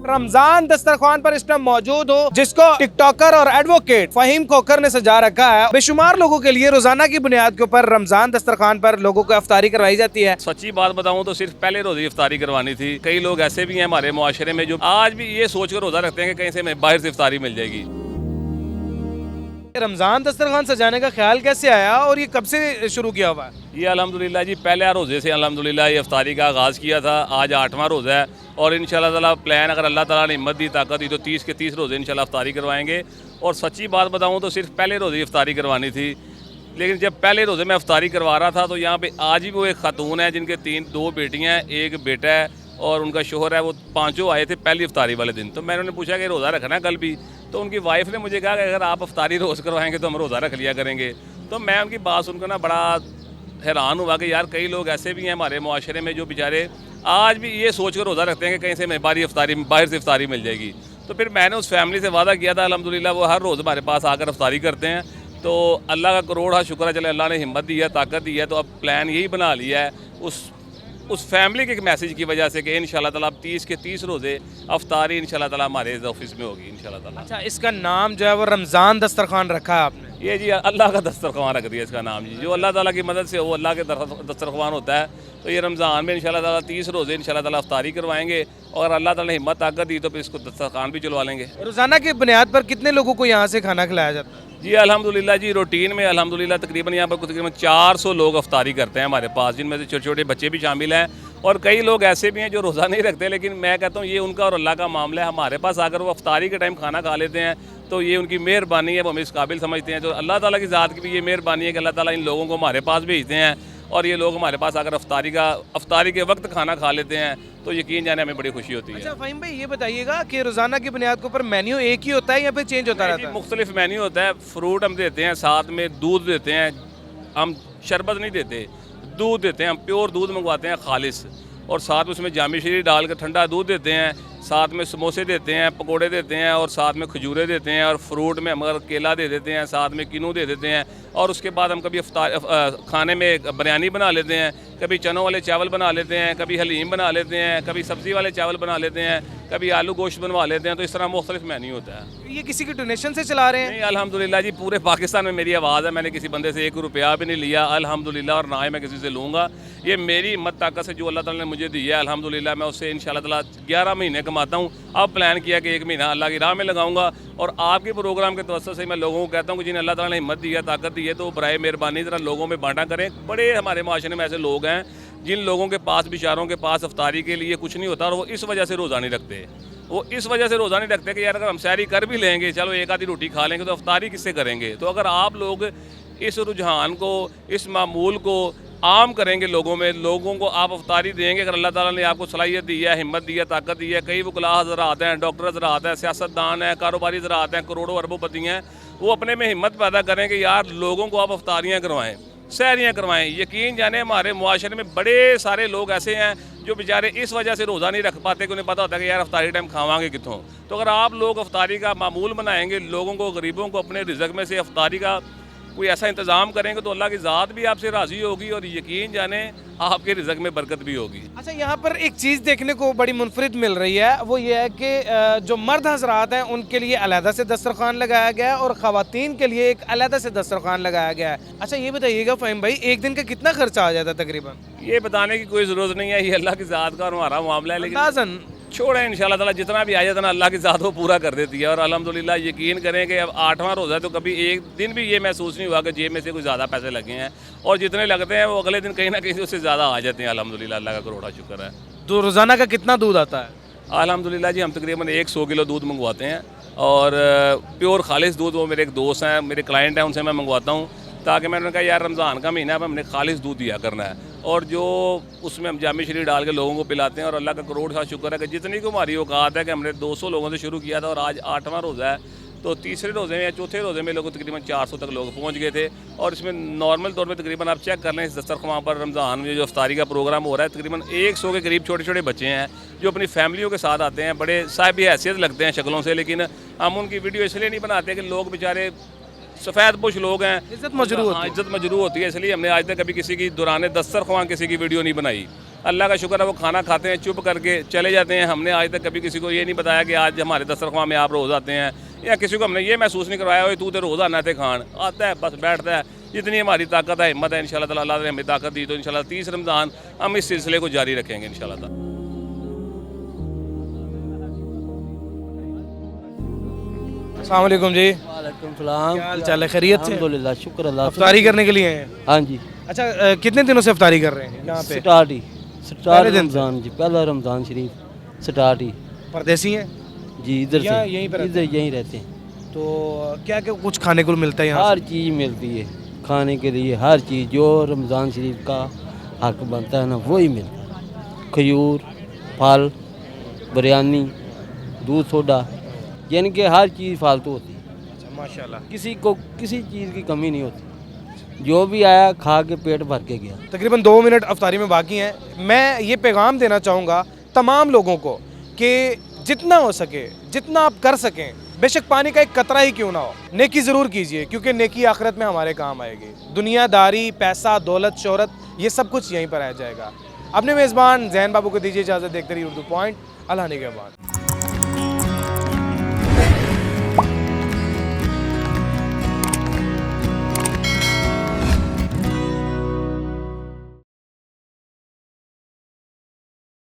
रमजान दस्तरखान पर इस टाइम मौजूद हो, जिसको टिकटॉकर और एडवोकेट फहीम खोखर ने सजा रखा है। बेशुमार लोगों के लिए रोजाना की बुनियाद के ऊपर रमजान दस्तरखान पर लोगों को इफ्तारी करवाई जाती है। सच्ची बात बताऊं तो सिर्फ पहले रोजे इफ्तारी करवानी थी। कई लोग ऐसे भी हैं हमारे मुआशरे में जो आज भी ये सोचकर रोजा रखते हैं कि कहीं से हमें बाहर से इफ्तारी मिल जाएगी। रमजान दस्तरखान सजाने का ख्याल कैसे आया और ये कब से शुरू किया हुआ है? ये अल्हम्दुलिल्लाह जी पहले रोज़े से अल्हम्दुलिल्लाह ये इफ्तारी का आगाज़ किया था। आज 8वां रोज़ा है और इंशाल्लाह ताला प्लान अगर अल्लाह ताला ने हिम्मत दी, ताकत दी तो 30 के 30 रोज़े इंशाल्लाह इफ्तारी करवाएंगे। और सच्ची बात बताऊं तो सिर्फ पहले रोज़े इफ्तारी करवानी थी, लेकिन जब पहले रोज़े में इफ्तारी करवा रहा था तो यहाँ पे आज भी वो एक खातून है जिनके 2 बेटियाँ हैं, एक बेटा है और उनका शोहर है। वो पाँचों आए थे पहली इफ्तारी वाले दिन। तो मैंने उन्हें पूछा कि रोज़ा रखना कल भी, तो उनकी वाइफ ने मुझे कहा कि अगर आप इफ्तारी रोज़ करवाएंगे तो हम रोज़ा रख लिया करेंगे। तो मैं उनकी बात सुनकर ना बड़ा हैरान हुआ कि यार कई लोग ऐसे भी हैं हमारे मुआशरे में जो बेचारे आज भी ये सोच कर रोज़ा रखते हैं कि कहीं से हमें बाहर से इफ्तारी मिल जाएगी। तो फिर मैंने उस फैमिली से वादा किया था, अल्हम्दुलिल्लाह वो हर रोज़ हमारे पास आकर इफ्तारी करते हैं। तो अल्लाह का करोड़ शुक्र है, चले अल्लाह ने हिम्मत दी है, ताकत दी है। तो अब प्लान यही बना लिया है उस फैमिली के एक मैसेज की वजह से कि इंशाल्लाह ताला अब 30 के 30 रोज़े इफ्तारी इंशाल्लाह ताला हमारे ऑफिस में होगी इंशाल्लाह ताला। अच्छा, इसका नाम जो है वो रमजान दस्तरखान रखा है आपने? ये जी अल्लाह का दस्तरखान रख दिया इसका नाम जी। जो अल्लाह ताला की मदद से वो अल्लाह के दस्तरखान होता है। तो ये रमज़ान में इंशाल्लाह ताला 30 रोज़े इंशाल्लाह ताला इफ्तारी करवाएंगे और अल्लाह ताला ने हिम्मत ताकत दी तो फिर इसको दस्तरखान भी चलवा लेंगे। रोजाना की बुनियाद पर कितने लोगों को यहाँ से खाना खिलाया जाता है? जी अल्हम्दुलिल्लाह जी रूटीन में अल्हम्दुलिल्लाह तकरीबन यहाँ पर तकरीबन 400 लोग इफ्तारी करते हैं हमारे पास, जिनमें से छोटे छोटे बच्चे भी शामिल हैं और कई लोग ऐसे भी हैं जो रोज़ा नहीं रखते। लेकिन मैं कहता हूँ ये उनका और अल्लाह का मामला है। हमारे पास आकर वो इफ्तारी के टाइम खाना खा लेते हैं तो ये उनकी मेहरबानी है, वो हमें इस काबिल समझते हैं। तो अल्लाह ताला की ज़ात की भी ये मेहरबानी है कि अल्लाह ताला इन लोगों को हमारे पास भेजते हैं और ये लोग हमारे पास आकर इफ्तारी के वक्त खाना खा लेते हैं। तो यकीन जाने हमें बड़ी खुशी होती है। अच्छा फहीम भाई, ये बताइएगा कि रोजाना की बुनियाद के ऊपर मेन्यू एक ही होता है या फिर चेंज होता रहता है? मुख्तलिफ मेन्यू होता है। फ्रूट हम देते हैं, साथ में दूध देते हैं। हम शरबत नहीं देते, दूध देते हैं। हम प्योर दूध मंगवाते हैं खालिस, और साथ में उसमें जामी शरीर डाल कर ठंडा दूध देते हैं। साथ में समोसे देते हैं, पकोड़े देते हैं और साथ में खजूरें देते हैं और फ्रूट में हम अगर केला दे देते हैं, साथ में किनू दे देते हैं। और उसके बाद हम कभी खाने में बिरयानी बना लेते हैं, कभी चनों वाले चावल बना लेते हैं, कभी हलीम बना लेते हैं, कभी सब्ज़ी वाले चावल बना लेते हैं, कभी आलू गोश्त बनवा लेते हैं। तो इस तरह मुख्तलिफ मेन्यू होता है। ये किसी की डोनेशन से चला रहे हैं? नहीं, अल्हम्दुलिल्लाह जी पूरे पाकिस्तान में मेरी आवाज़ है। मैंने किसी बंदे से 1 रुपया भी नहीं लिया अल्हम्दुलिल्लाह, और ना ही मैं किसी से लूँगा। ये मेरी हिम्मत ताकत से जो अल्लाह ताला ने मुझे दी है अल्हम्दुलिल्लाह, मैं उससे इंशाल्लाह ताला 11 महीने कमाता हूँ। अब प्लान किया कि 1 महीना अल्लाह की राह में लगाऊंगा और आपके प्रोग्राम के तवज्जो से मैं लोगों को कहता हूँ कि जिन्हें अल्लाह ताला ने हिम्मत दी है, ताकत दी है, तो बराए मेहरबानी ज़रा लोगों में बांटा करें। बड़े हमारे माशरे में ऐसे लोग हैं जिन लोगों के पास बेचारों के पास इफ्तारी के लिए कुछ नहीं होता और वो इस वजह से रोज़ा नहीं रखते। वो इस वजह से रोज़ा नहीं रखते कि यार अगर हम सैरी कर भी लेंगे, चलो एक आधी रोटी खा लेंगे, तो इफ्तारी किससे करेंगे? तो अगर आप लोग इस रुझान को, इस मामूल को आम करेंगे, लोगों को आप इफ्तारी देंगे। अगर अल्लाह ताला ने आपको सलाहियत दी है, हिम्मत दी है, ताकत दी है, कई वकला हज़रात हैं, डॉक्टर हज़रात हैं, सियासतदान हैं, कारोबारी हज़रात हैं, करोड़ों अरबोपति हैं, वो अपने में हिम्मत पैदा करें कि यार लोगों को आप इफ्तारियाँ करवाएँ, सहरियाँ करवाएँ। यकीन जाने हमारे मुआशरे में बड़े सारे लोग ऐसे हैं जो बेचारे इस वजह से रोज़ा नहीं रख पाते कि उन्हें पता होता है कि यार इफ्तारी टाइम खावांगे कितों। तो अगर आप लोग इफ्तारी का मामूल बनाएंगे, लोगों को, गरीबों को अपने रिज़्क में से इफ्तारी का कोई ऐसा इंतज़ाम करेंगे, तो अल्लाह की ज़ात भी आपसे राज़ी होगी और यकीन जाने आपके रिज़्क में बरकत भी होगी। अच्छा, यहाँ पर एक चीज़ देखने को बड़ी मुनफरिद मिल रही है, वो ये है कि जो मर्द हजरात हैं उनके लिए अलहदा से दस्तरखान लगाया गया है और ख़वातीन के लिए एक अलहदा से दस्तरखान लगाया गया है। अच्छा, ये बताइएगा फ़हीम भाई, एक दिन का कितना खर्चा आ जाता है तकरीबन? ये बताने की कोई ज़रूरत नहीं है, ये अल्लाह की ज़ात का और हमारा मामला है। लेकिन छोड़ें, इंशाल्लाह ताला जितना भी आ जाता ना अल्लाह की ज़ात वो पूरा कर देती है। और अल्हम्दुलिल्लाह यकीन करें कि अब 8वां रोज़ा है तो कभी एक दिन भी ये महसूस नहीं हुआ कि जेब में से कुछ ज़्यादा पैसे लगे हैं, और जितने लगते हैं वो अगले दिन कहीं ना कहीं से उससे ज़्यादा आ जाते हैं। अल्हम्दुलिल्लाह अल्लाह का करोड़ा शुक्र है। तो रोज़ाना का कितना दूध आता है? अल्हम्दुलिल्लाह जी हम तकरीबन 100 किलो दूध मंगवाते हैं और प्योर खालिस दूध, वो मेरे एक दोस्त हैं, मेरे क्लाइंट हैं, उनसे मैं मंगवाता हूँ, ताकि मैंने कहा यार रमज़ान का महीना है, हमने खालिस दूध दिया करना है। और जो उसमें हम जामी शरीर डाल के लोगों को पिलाते हैं, और अल्लाह का करोड़ सा शुक्र है कि जितनी को हमारी औकात है कि हमने 200 लोगों से शुरू किया था और आज 8वां रोज़ा है। तो तीसरे रोज़े में या चौथे रोज़े में लोग तकरीबन 400 तक लोग पहुँच गए थे। और इसमें नॉर्मल तौर पर तकरीबन आप चेक कर लें इस दस्तरखान पर रमज़ान में जो इफ्तारी का प्रोग्राम हो रहा है, तकरीबन 100 के करीब छोटे छोटे बच्चे हैं जो अपनी फैमिलियों के साथ आते हैं। बड़े साहिब हैसियत लगते हैं शक्लों से, लेकिन हम उनकी वीडियो इसलिए नहीं बनाते कि लोग बेचारे सफ़ेद पोश लोग हैं, इज्जत मजरू होती है। इज्जत मजरू होती है, इसलिए हमने आज तक कभी किसी की दौरान दस्तरखान किसी की वीडियो नहीं बनाई। अल्लाह का शुक्र है वो खाना खाते हैं, चुप करके चले जाते हैं। हमने आज तक कभी किसी को ये नहीं बताया कि आज हमारे दस्तरख्वां में आप रोज़ आते हैं, या किसी को हमने ये महसूस नहीं करवाया हो तू तो रोज़ आना थे खान, आता है बस बैठता है। जितनी हमारी ताकत है, हिम्मत है, इंशाल्लाह ताला अल्लाह ने हमें ताकत दी तो इंशाल्लाह 30 रमज़ान हम इस सिलसिले को जारी रखेंगे इंशाल्लाह ताला। अस्सलाम वालेकुम जी, वालेकुम सलाम। क्या हाल चाल है, खैरियत से? अल्हम्दुलिल्लाह, शुक्र अल्लाह। इफ्तारी करने के लिए हैं? हाँ जी, अच्छा कितने दिनों से इफ्तारी कर रहे हैं यहाँ पे? स्टार्ट दिन से? रमज़ान जी, पहला रमज़ान शरीफ स्टार्ट ही परदेसी हैं जी, इधर या से यहीं पे रहते इधर यहीं रहते हैं। तो क्या क्या कुछ खाने को मिलता है यहाँ हर चीज़ मिलती है खाने के लिए, हर चीज़ जो रमज़ान शरीफ का हक बनता है ना वही मिलता है। खजूर, फल, बिरयानी, दूध, सोडा, यानी कि हर चीज़ फालतू होती है। से? माशाल्लाह। किसी को किसी चीज़ की कमी नहीं होती, जो भी आया खा के पेट भर के गया। तकरीबन 2 मिनट अफ्तारी में बाकी हैं। मैं ये पैगाम देना चाहूँगा तमाम लोगों को कि जितना हो सके, जितना आप कर सकें, बेशक पानी का एक कतरा ही क्यों ना हो, नेकी ज़रूर कीजिए, क्योंकि नेकी आखिरत में हमारे काम आएगी। दुनियादारी, पैसा, दौलत, शोहरत, ये सब कुछ यहीं पर रह जाएगा। अपने मेज़बान जैन बाबू को दीजिए इजाज़त। देखते रहिए उर्दू पॉइंट। अल्लाह ने के बाद।